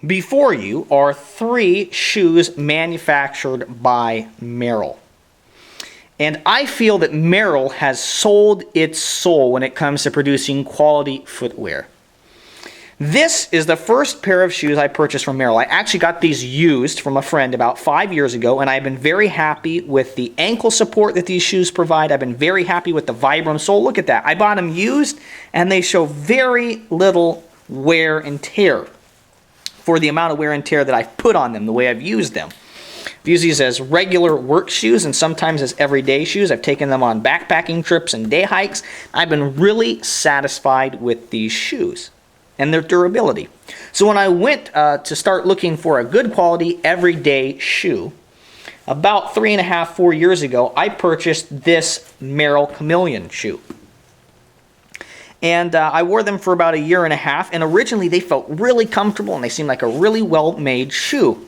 Before you are 3 shoes manufactured by Merrell. And I feel that Merrell has sold its soul when it comes to producing quality footwear. This is the first pair of shoes I purchased from Merrell. I actually got these used from a friend about 5 years ago, and I've been very happy with the ankle support that these shoes provide. I've been very happy with the Vibram sole. Look at that. I bought them used, and they show very little wear and tear for the amount of wear and tear that I've put on them, the way I've used them. I've used these as regular work shoes and sometimes as everyday shoes. I've taken them on backpacking trips and day hikes. I've been really satisfied with these shoes and their durability. So when I went to start looking for a good quality everyday shoe, about 3.5, 4 years ago, I purchased this Merrell Chameleon shoe. And I wore them for about 1.5 years, and originally they felt really comfortable and they seemed like a really well-made shoe.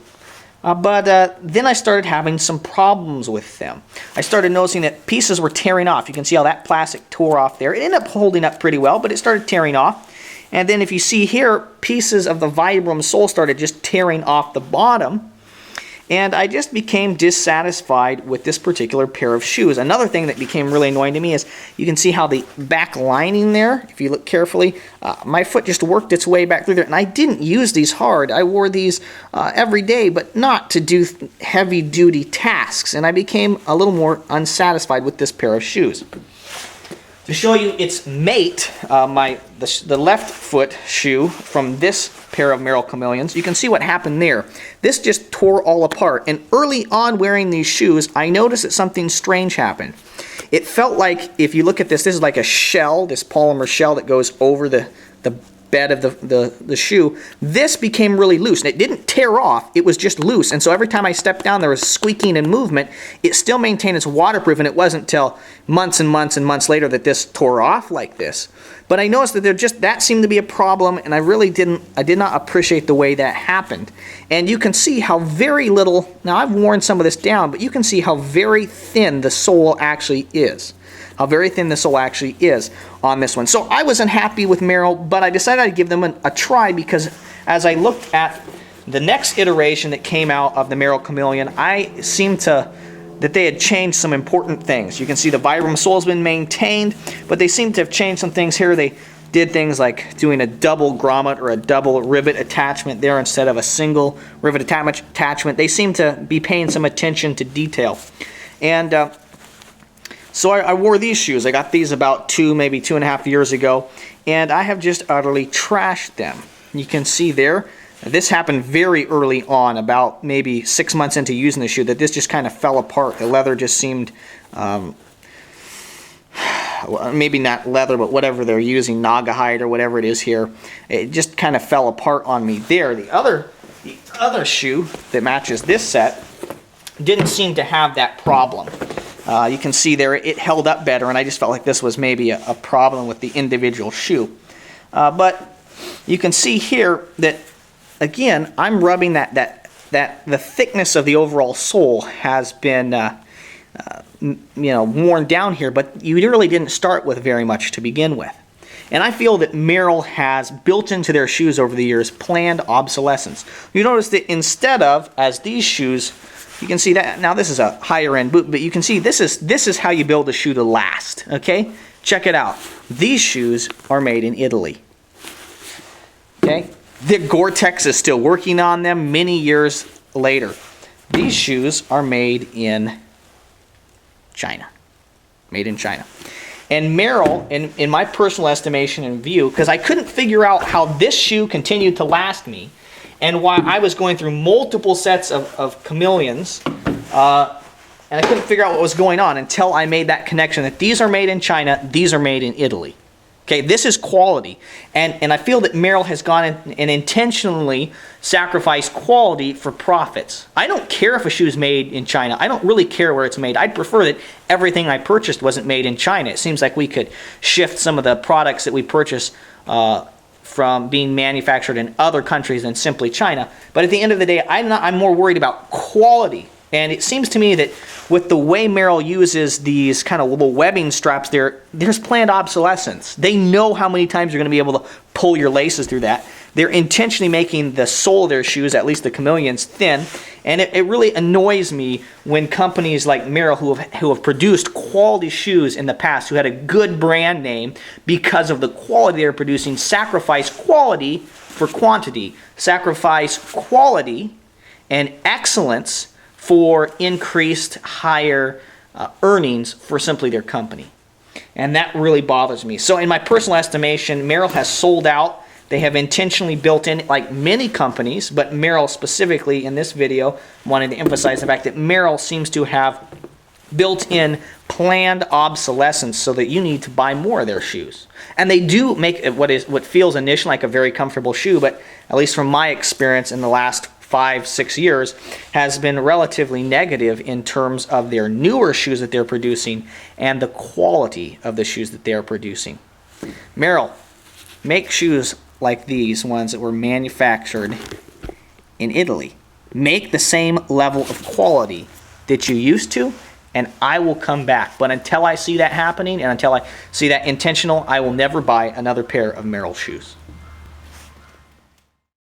But then I started having some problems with them. I started noticing that pieces were tearing off. You can see how that plastic tore off there. It ended up holding up pretty well, but it started tearing off. And then if you see here, pieces of the Vibram sole started just tearing off the bottom. And I just became dissatisfied with this particular pair of shoes. Another thing that became really annoying to me is you can see how the back lining there, if you look carefully, my foot just worked its way back through there. And I didn't use these hard. I wore these every day, but not to do heavy-duty tasks. And I became a little more unsatisfied with this pair of shoes. To show you its mate, the left foot shoe from this pair of Merrell Chameleons, you can see what happened there. This just tore all apart. And early on wearing these shoes, I noticed that something strange happened. It felt like, if you look at this is like a shell, this polymer shell that goes over the bed of the shoe. This became really loose, and it didn't tear off, it was just loose. And so every time I stepped down, there was squeaking and movement. It still maintained its waterproof, and it wasn't until months and months and months later that this tore off like this. But I noticed that that seemed to be a problem, and I did not appreciate the way that happened. And you can see how very little, now I've worn some of this down, but you can see how very thin the sole actually is. How very thin the sole actually is on this one. So I wasn't happy with Merrell, but I decided I'd give them a try, because as I looked at the next iteration that came out of the Merrell Chameleon, I seemed that they had changed some important things. You can see the Vibram sole's been maintained, but they seem to have changed some things here. They did things like doing a double grommet or a double rivet attachment there instead of a single rivet attachment. They seem to be paying some attention to detail. And so I wore these shoes. I got these about 2, maybe 2.5 years ago, and I have just utterly trashed them. You can see there, this happened very early on, about maybe 6 months into using the shoe, that this just kind of fell apart. The leather just seemed, maybe not leather, but whatever they're using, naga hide or whatever it is here, it just kind of fell apart on me there. The other shoe that matches this set didn't seem to have that problem. You can see there it held up better, and I just felt like this was maybe a problem with the individual shoe. But you can see here that, again, I'm rubbing that the thickness of the overall sole has been worn down here, but you really didn't start with very much to begin with. And I feel that Merrell has built into their shoes over the years planned obsolescence. You notice that instead of, as these shoes, you can see that, now this is a higher end boot, but you can see this is how you build a shoe to last, okay? Check it out. These shoes are made in Italy, okay? The Gore-Tex is still working on them many years later. These shoes are made in China. Made in China. And Merrell, in my personal estimation and view, because I couldn't figure out how this shoe continued to last me, and why I was going through multiple sets of chameleons, and I couldn't figure out what was going on until I made that connection that these are made in China, these are made in Italy. Okay, this is quality, and I feel that Merrell has gone and intentionally sacrificed quality for profits. I don't care if a shoe is made in China. I don't really care where it's made. I'd prefer that everything I purchased wasn't made in China. It seems like we could shift some of the products that we purchase from being manufactured in other countries than simply China. But at the end of the day, I'm more worried about quality. And it seems to me that with the way Merrell uses these kind of little webbing straps there, there's planned obsolescence. They know how many times you're going to be able to pull your laces through that. they're intentionally making the sole of their shoes, at least the chameleons, thin. And it really annoys me when companies like Merrell, who have produced quality shoes in the past, who had a good brand name because of the quality they're producing, sacrifice quality for quantity, sacrifice quality and excellence for increased higher earnings for simply their company. And that really bothers me. So in my personal estimation, Merrell has sold out. They have intentionally built in, like many companies, but Merrell specifically in this video wanted to emphasize the fact that Merrell seems to have built in planned obsolescence so that you need to buy more of their shoes. And they do make what feels initially like a very comfortable shoe, but at least from my experience in the last 5-6 years, has been relatively negative in terms of their newer shoes that they're producing and the quality of the shoes that they are producing. Merrell, make shoes like these ones that were manufactured in Italy. Make the same level of quality that you used to, and I will come back. But until I see that happening and until I see that intentional, I will never buy another pair of Merrell shoes.